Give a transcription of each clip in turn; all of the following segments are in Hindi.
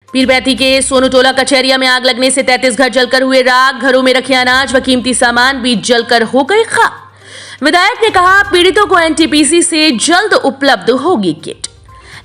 पीरपैंती के सोनूटोला कचहरिया में आग लगने से 33 घर जलकर हुए राख। घरों में रखे अनाज व कीमती सामान भी जलकर हो गए खाक। विधायक ने कहा, पीड़ितों को एनटीपीसी से जल्द उपलब्ध होगी किट।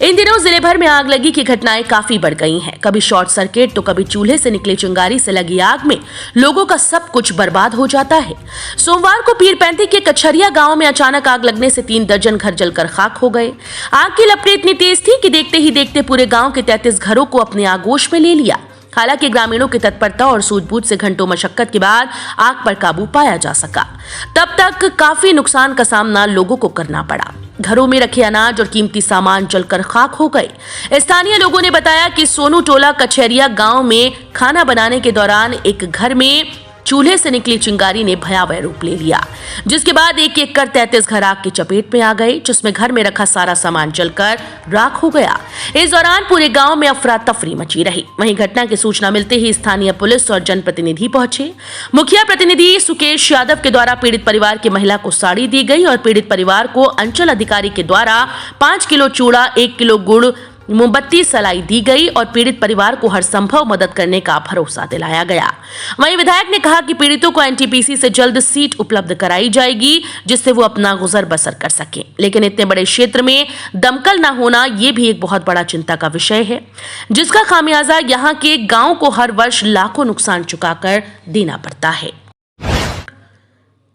इन दिनों जिले भर में आग लगी की घटनाएं काफी बढ़ गई हैं। कभी शॉर्ट सर्किट तो कभी चूल्हे से निकली चिंगारी से लगी आग में लोगों का सब कुछ बर्बाद हो जाता है। सोमवार को पीरपैंती के कचहरिया गांव में अचानक आग लगने से 3 दर्जन घर जलकर खाक हो गए। आग की लपटें इतनी तेज थी कि देखते ही देखते पूरे गांव के 33 घरों को अपने आगोश में ले लिया। हालांकि ग्रामीणों की तत्परता और सूझबूझ से घंटों मशक्कत के बाद आग पर काबू पाया जा सका। तब तक काफी नुकसान का सामना लोगों को करना पड़ा। घरों में रखे अनाज और कीमती सामान जलकर खाक हो गए। स्थानीय लोगों ने बताया कि सोनूटोला कचहरिया गांव में खाना बनाने के दौरान एक घर में चूल्हे से निकली चिंगारी ने भयावह रूप ले लिया, जिसके बाद एक एक कर 33 घर आग की चपेट में आ गए, जिसमें घर में रखा सारा सामान जलकर राख हो गया। इस दौरान पूरे गांव में अफरा तफरी मची रही। वहीं घटना की सूचना मिलते ही स्थानीय पुलिस और जनप्रतिनिधि पहुंचे। मुखिया प्रतिनिधि सुकेश यादव के द्वारा पीड़ित परिवार की महिला को साड़ी दी गई और पीड़ित परिवार को अंचल अधिकारी के द्वारा 5 किलो चूड़ा, 1 किलो गुड़, मोमबत्ती सलाई दी गई और पीड़ित परिवार को हर संभव मदद करने का भरोसा दिलाया गया। वहीं विधायक ने कहा कि पीड़ितों को एनटीपीसी से जल्द सीट उपलब्ध कराई जाएगी, जिससे वो अपना गुजर बसर कर सकें। लेकिन इतने बड़े क्षेत्र में दमकल न होना ये भी एक बहुत बड़ा चिंता का विषय है, जिसका खामियाजा यहाँ के गांव को हर वर्ष लाखों नुकसान चुकाकर देना पड़ता है।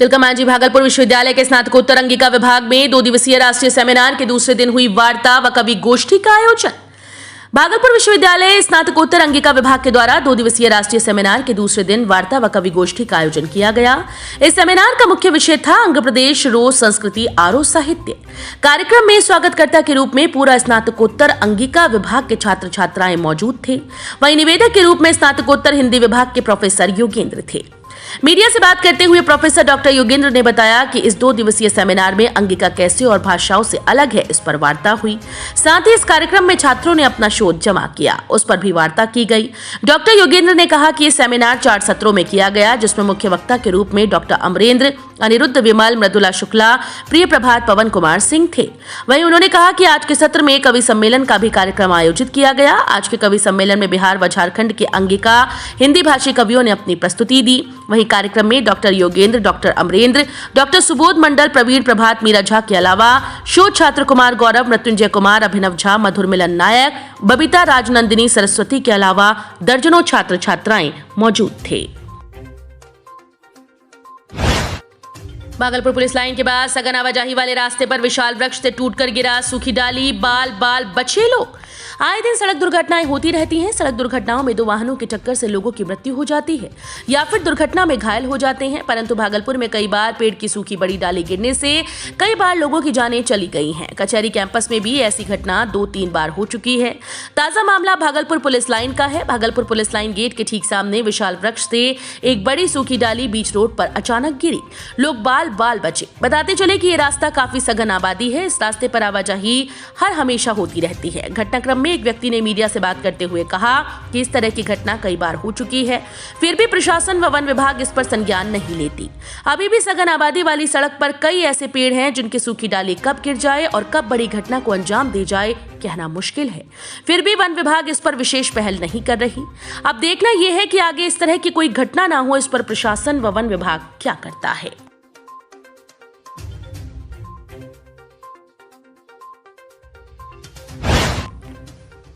तिलकामांझी भागलपुर विश्वविद्यालय के स्नातकोत्तर अंगिका विभाग में 2 दिवसीय राष्ट्रीय सेमिनार के दूसरे दिन हुई वार्ता व कवि गोष्ठी का आयोजन। भागलपुर विश्वविद्यालय स्नातकोत्तर अंगिका विभाग के द्वारा 2 दिवसीय राष्ट्रीय सेमिनार के दूसरे दिन वार्ता व कवि गोष्ठी का आयोजन किया गया। इस सेमिनार का मुख्य विषय था अंग प्रदेश रोज संस्कृति आरो साहित्य। कार्यक्रम में स्वागतकर्ता के रूप में पूरा स्नातकोत्तर अंगिका विभाग के छात्र छात्राएं मौजूद थे। वहीं निवेदक के रूप में स्नातकोत्तर हिंदी विभाग के प्रोफेसर योगेंद्र थे। मीडिया से बात करते हुए प्रोफेसर डॉक्टर योगेंद्र ने बताया कि इस 2 दिवसीय सेमिनार में अंगिका कैसे और भाषाओं से अलग है, इस पर वार्ता हुई। साथ ही इस कार्यक्रम में छात्रों ने अपना शोध जमा किया, उस पर भी वार्ता की गई। डॉक्टर योगेंद्र ने कहा कि ये सेमिनार 4 सत्रों में किया गया, जिसमें मुख्य वक्ता के रूप में डॉक्टर अमरेंद्र, अनिरुद्ध विमल, मृदुला शुक्ला, प्रिय प्रभात, पवन कुमार सिंह थे। वहीं उन्होंने कहा कि आज के सत्र में कवि सम्मेलन का भी कार्यक्रम आयोजित किया गया। आज के कवि सम्मेलन में बिहार व झारखंड के अंगिका हिंदी भाषी कवियों ने अपनी प्रस्तुति दी। वहीं कार्यक्रम में doctor Yogendra, doctor Amrendra, doctor Subodh Mandal, Praveen Prabhat, Meera Jha के अलावा शोध छात्र कुमार गौरव, मृत्युंजय कुमार, अभिनव झा, मधुर मिलन नायक, बबीता राजनंदिनी, सरस्वती के अलावा दर्जनों छात्र छात्राएं मौजूद थे। भागलपुर पुलिस लाइन के बाद सघन आवाजाही वाले रास्ते पर विशाल वृक्ष से टूटकर गिरा, सूखी डाली, बाल बचे लोग। आए दिन सड़क दुर्घटनाएं होती रहती हैं। सड़क दुर्घटनाओं में 2 वाहनों की टक्कर से लोगों की मृत्यु हो जाती है या फिर दुर्घटना में घायल हो जाते हैं, परंतु भागलपुर में कई बार पेड़ की सूखी बड़ी डाली गिरने से कई बार लोगों की जानें चली गई हैं। कचहरी कैंपस में भी ऐसी घटना 2-3 बार हो चुकी है। ताजा मामला भागलपुर पुलिस लाइन का है। भागलपुर पुलिस लाइन गेट के ठीक सामने विशाल वृक्ष से एक बड़ी सूखी डाली बीच रोड पर अचानक गिरी, लोग बाल बचे। बताते चले कि ये रास्ता काफी सघन आबादी है। इस रास्ते पर आवाजाही हर हमेशा होती रहती है। घटनाक्रम में एक व्यक्ति ने मीडिया से बात करते हुए कहा कि इस तरह की घटना कई बार हो चुकी है, फिर भी प्रशासन व वन विभाग इस पर संज्ञान नहीं लेती। अभी भी सघन आबादी वाली सड़क पर कई ऐसे पेड़ हैं जिनकी सूखी डाली कब गिर जाए और कब बड़ी घटना को अंजाम दे जाए कहना मुश्किल है। फिर भी वन विभाग इस पर विशेष पहल नहीं कर रही। अब देखना यह है कि आगे इस तरह की कोई घटना ना हो, इस पर प्रशासन व वन विभाग क्या करता है।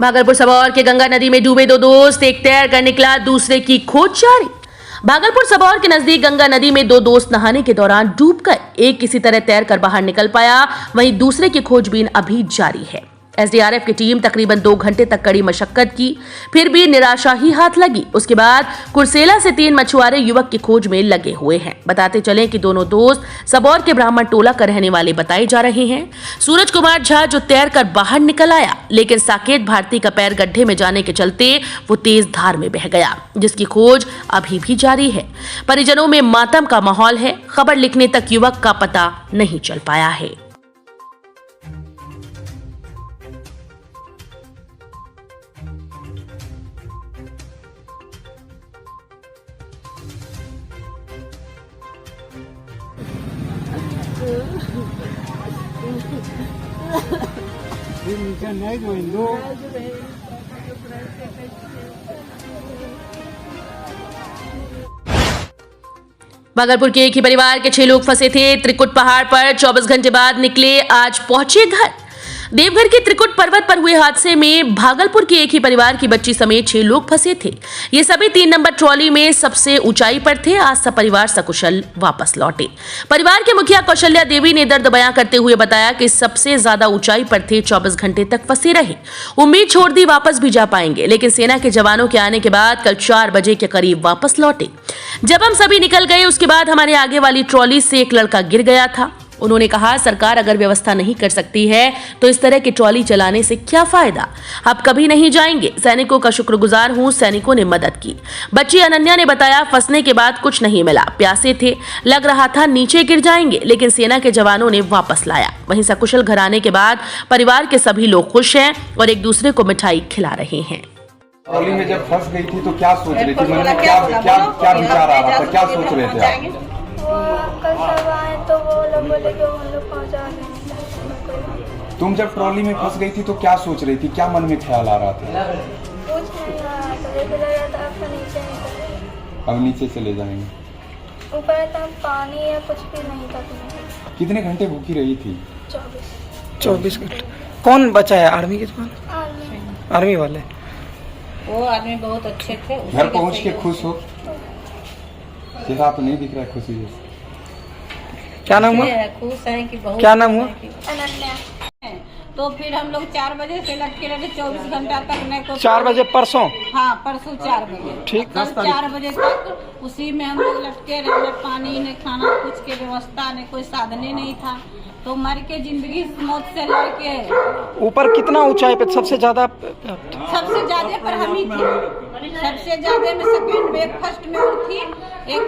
भागलपुर सबौर के गंगा नदी में डूबे 2 दोस्त, एक तैर कर निकला, दूसरे की खोज जारी। भागलपुर सबौर के नजदीक गंगा नदी में 2 दोस्त नहाने के दौरान डूब गए। एक किसी तरह तैर कर बाहर निकल पाया, वहीं दूसरे की खोजबीन अभी जारी है। एसडीआरएफ की टीम तकरीबन 2 घंटे तक कड़ी मशक्कत की, फिर भी निराशा ही हाथ लगी। उसके बाद कुर्सेला से 3 मछुआरे युवक की खोज में लगे हुए हैं। बताते चले कि दोनों दोस्त सबौर के ब्राह्मण टोला का रहने वाले बताए जा रहे हैं। सूरज कुमार झा जो तैर कर बाहर निकल आया, लेकिन साकेत भारती का पैर गड्ढे में जाने के चलते वो तेज धार में बह गया, जिसकी खोज अभी भी जारी है। परिजनों में मातम का माहौल है। खबर लिखने तक युवक का पता नहीं चल पाया है। Hindi ka na, भागलपुर के एक ही परिवार के 6 लोग फंसे थे त्रिकुट पहाड़ पर। 24 घंटे बाद निकले, आज पहुंचे घर। देवघर के त्रिकुट पर्वत पर हुए हादसे में भागलपुर के एक ही परिवार की बच्ची समेत 6 लोग फंसे थे। ये सभी 3 नंबर ट्रॉली में सबसे ऊंचाई पर थे। आज सब परिवार सकुशल वापस लौटे। परिवार के मुखिया कौशल्या देवी ने दर्द बयां करते हुए बताया कि सबसे ज्यादा ऊंचाई पर थे, 24 घंटे तक फंसे रहे। उम्मीद छोड़ दी वापस भी जा पाएंगे, लेकिन सेना के जवानों के आने के बाद कल 4 बजे के करीब वापस लौटे। जब हम सभी निकल गए, उसके बाद हमारे आगे वाली ट्रॉली से एक लड़का गिर गया था। उन्होंने कहा, सरकार अगर व्यवस्था नहीं कर सकती है तो इस तरह की ट्रॉली चलाने से क्या फायदा। अब कभी नहीं जाएंगे। सैनिकों का शुक्रगुजार हूं, सैनिकों ने मदद की। बच्ची अनन्या ने बताया, फंसने के बाद कुछ नहीं मिला, प्यासे थे, लग रहा था नीचे गिर जाएंगे, लेकिन सेना के जवानों ने वापस लाया। वहीं सकुशल घर आने के बाद परिवार के सभी लोग खुश हैं और एक दूसरे को मिठाई खिला रहे हैं। ट्रॉली में जब फंस गई थी तो क्या सोच रही थी, मन में क्या विचार आ रहा था, क्या सोच रहे थे आप? वो अंकल सब आए तो वो लोग बोले कि हम लोग पहुंचा देंगे। तुम जब ट्रॉली में फंस गई थी तो क्या सोच रही थी, क्या मन में ख्याल आ रहा था? कुछ नहीं आ रहा था, लेकिन लग रहा था अब नीचे निकले, अब नीचे चले जाएंगे। ऊपर था पानी या कुछ भी नहीं था पीने। कितने घंटे भूखी रही थी? 24 घंटे। कौन बचाया? आर्मी के जवान, आर्मी वाले। वो आदमी बहुत अच्छे थे। घर पहुंच के खुश हो? चेहरा तो नहीं दिख रहा है खुशी जैसे। क्या नाम हुआ? खुश है कि बहुत। क्या नाम हुआ? अनन्या। तो फिर हम लोग 4 बजे से लटके रहे, 24 घंटा तक नहीं को। 4 बजे परसों? हाँ, परसों 4 बजे। ठीक। कल 4 बजे तक उसी में हम लोग लटके रहे। न पानी न खाना कुछ के व्यवस्था, न कोई साधने नहीं था। तो मर के जिंदगी मौत से लड़के। ऊपर कितना ऊंचाई पे? सबसे ज्यादा पर हम ही थे। सबसे ज्यादा में सेकंड में, फर्स्ट में और थी एक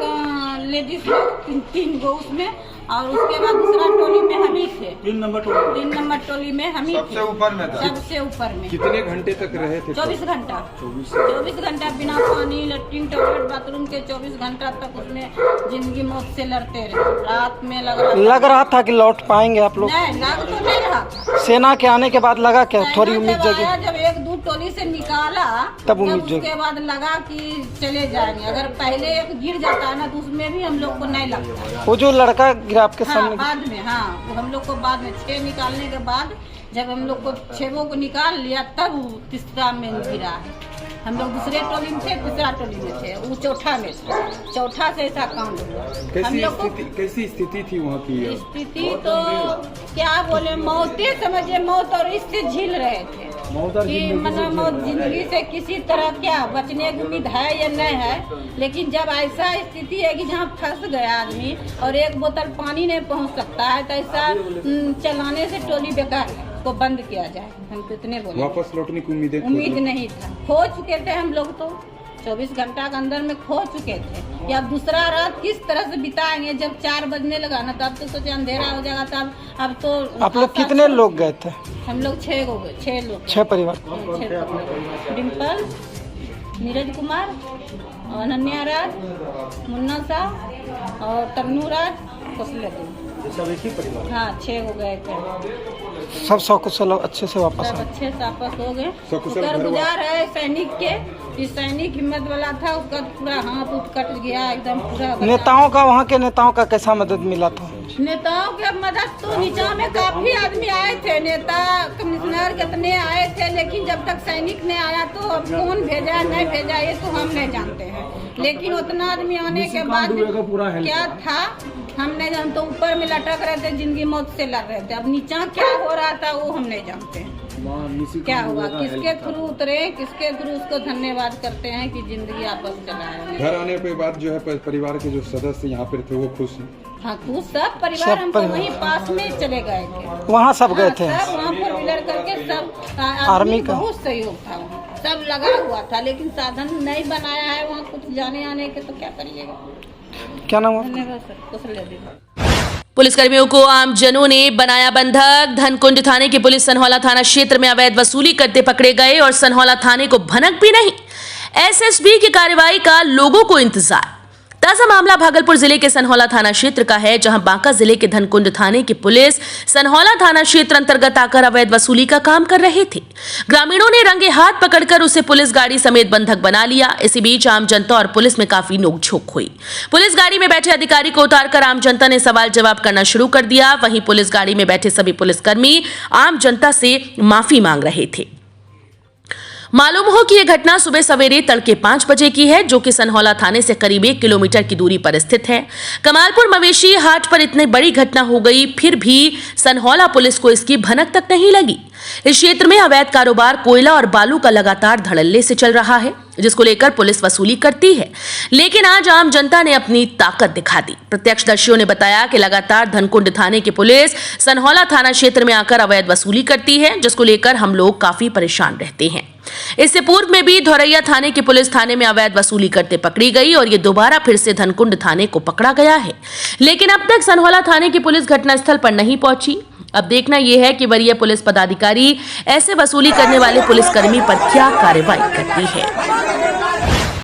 लेडीज लोग 3 गो उसमें, और उसके बाद दूसरा टोली में हम ही थे। 3 नंबर टोली में हम ही थे। सबसे ऊपर में था? सबसे ऊपर में। कितने घंटे तक रहे थे? 24 घंटा। 24 घंटा बिना पानी, लैट्रिन, टॉयलेट, बाथरूम के 24 घंटा तक उसमें जिंदगी मौत से लड़ते रहे। रात में लग रहा था कि लौट पाएंगे आप लोग? नहीं, लग तो नहीं रहा था। सेना के आने के बाद लगा क्या थोड़ी उम्मीद जगी? जब 1-2 टोली से निकाला तब उम्मीद जगी। उसके बाद लगा कि चले जाएंगे। अगर पहले एक गिर जाता है ना तो उसमें भी हम लोग को नहीं लगता। वो जो लड़का गिरा आपके सामने? बाद में, हाँ, वो हम लोग को बाद में 6 निकालने के बाद जब हम लोग को 6 को निकाल लिया तब तीसरा में गिरा है। हम लोग दूसरे टोली में थे, तीसरा टोली में थे, वो चौथा में था। चौथा से ऐसा कांड हुआ। हम लोग को कैसी स्थिति थी वहाँ की? स्थिति तो क्या बोले, मौतें समझे, मौत और इससे झील रहे थे कि मतलब मौत जिंदगी से किसी तरह क्या बचने की उम्मीद है या नहीं है। लेकिन जब ऐसा स्थिति है कि जहाँ फंस गया आदमी और एक बोतल पानी नहीं पहुँच सकता है, तो ऐसा चलाने से टोली बेकार है, को बंद किया जाए। हम तो इतने बोले। वापस लौटने की उम्मीद नहीं था। खो चुके थे हम लोग, तो 24 घंटा के अंदर में खो चुके थे। या दूसरा रात किस तरह से बिताएंगे? जब 4 बजने लगा ना तब तो सोचे अंधेरा हो जाएगा। तब अब तो आप लोग कितने लोग गए थे? हम लोग 6 लोग। 6 परिवार। डिम्पल, नीरज कुमार, अनन्या राज, मुन्ना साहब और तन्नू राज, कौशल्या देवी। सब एक ही परिवार? हाँ, 6 हो गए थे। सब सकुशल अच्छे से वापस सब अच्छे से वापस हो गए। सकुशल गुजार है सैनिक के। इस सैनिक हिम्मत वाला था, उसका पूरा हाथ उठ कट गया एकदम पूरा। नेताओं का, वहाँ के नेताओं का कैसा मदद मिला था? नेताओं के मदद तो नीचा में काफी आदमी आए थे, नेता कमिश्नर कितने आए थे, लेकिन जब तक सैनिक ने आया तो अब कौन भेजा नहीं भेजा ये तो हम नहीं जानते हैं। लेकिन उतना आदमी आने के बाद क्या था हम नहीं जानते। ऊपर में लटक रहे थे, जिंदगी मौत से लड़ रहे थे। अब नीचा क्या हो रहा था वो हम नहीं जानते हैं। क्या हुआ, किसके थ्रू उतरे, किसके थ्रू, उसको धन्यवाद करते हैं कि जिंदगी आपस चलाया। घर आने के बाद जो है परिवार के जो सदस्य यहाँ पर थे वो खुश हैं? हाँ, खुश सब परिवार। हम तो वहीं पास में चले गए थे, वहाँ सब गए थे। सब वहाँ 4 व्हीलर करके सब आर्मी का बहुत सहयोग था वहाँ, सब लगा हुआ था। लेकिन साधन नहीं बनाया है वहाँ कुछ जाने आने के, तो क्या करिएगा। क्या नाम हुआ? धन्यवाद सर, कौशल्या देवी। पुलिसकर्मियों को आमजनों ने बनाया बंधक। धनकुंज थाने की पुलिस सनहौला थाना क्षेत्र में अवैध वसूली करते पकड़े गए और सनहौला थाने को भनक भी नहीं। एसएसबी की कार्रवाई का लोगों को इंतजार। ताजा मामला भागलपुर जिले के सनहौला थाना क्षेत्र का है, जहां बांका जिले के धनकुंड थाने की पुलिस सनहौला थाना क्षेत्र अंतर्गत आकर अवैध वसूली का काम कर रहे थे। ग्रामीणों ने रंगे हाथ पकड़कर उसे पुलिस गाड़ी समेत बंधक बना लिया। इसी बीच आम जनता और पुलिस में काफी नोकझोंक हुई। पुलिस गाड़ी में बैठे अधिकारी को उतारकर आम जनता ने सवाल जवाब करना शुरू कर दिया। वहीं पुलिस गाड़ी में बैठे सभी पुलिसकर्मी आम जनता से माफी मांग रहे थे। मालूम हो कि यह घटना सुबह सवेरे तड़के 5 बजे की है, जो कि सनहौला थाने से करीब 1 किलोमीटर की दूरी पर स्थित है। कमालपुर मवेशी हाट पर इतनी बड़ी घटना हो गई, फिर भी सनहौला पुलिस को इसकी भनक तक नहीं लगी। इस क्षेत्र में अवैध कारोबार कोयला और बालू का लगातार धड़ल्ले से चल रहा है, जिसको लेकर पुलिस वसूली करती है। लेकिन आज आम जनता ने अपनी ताकत दिखा दी। प्रत्यक्षदर्शियों ने बताया कि लगातार धनकुंड थाने की पुलिस सनहौला थाना क्षेत्र में आकर अवैध वसूली करती है, जिसको लेकर हम लोग काफी परेशान रहते हैं। इससे पूर्व में भी धोरैया थाने की पुलिस थाने में अवैध वसूली करते पकड़ी गई और ये दोबारा फिर से धनकुंड थाने को पकड़ा गया है। लेकिन अब तक सनहौला थाने की पुलिस घटनास्थल पर नहीं पहुंची। अब देखना यह है कि वरीय पुलिस पदाधिकारी ऐसे वसूली करने वाले पुलिसकर्मी पर क्या कार्रवाई करती है।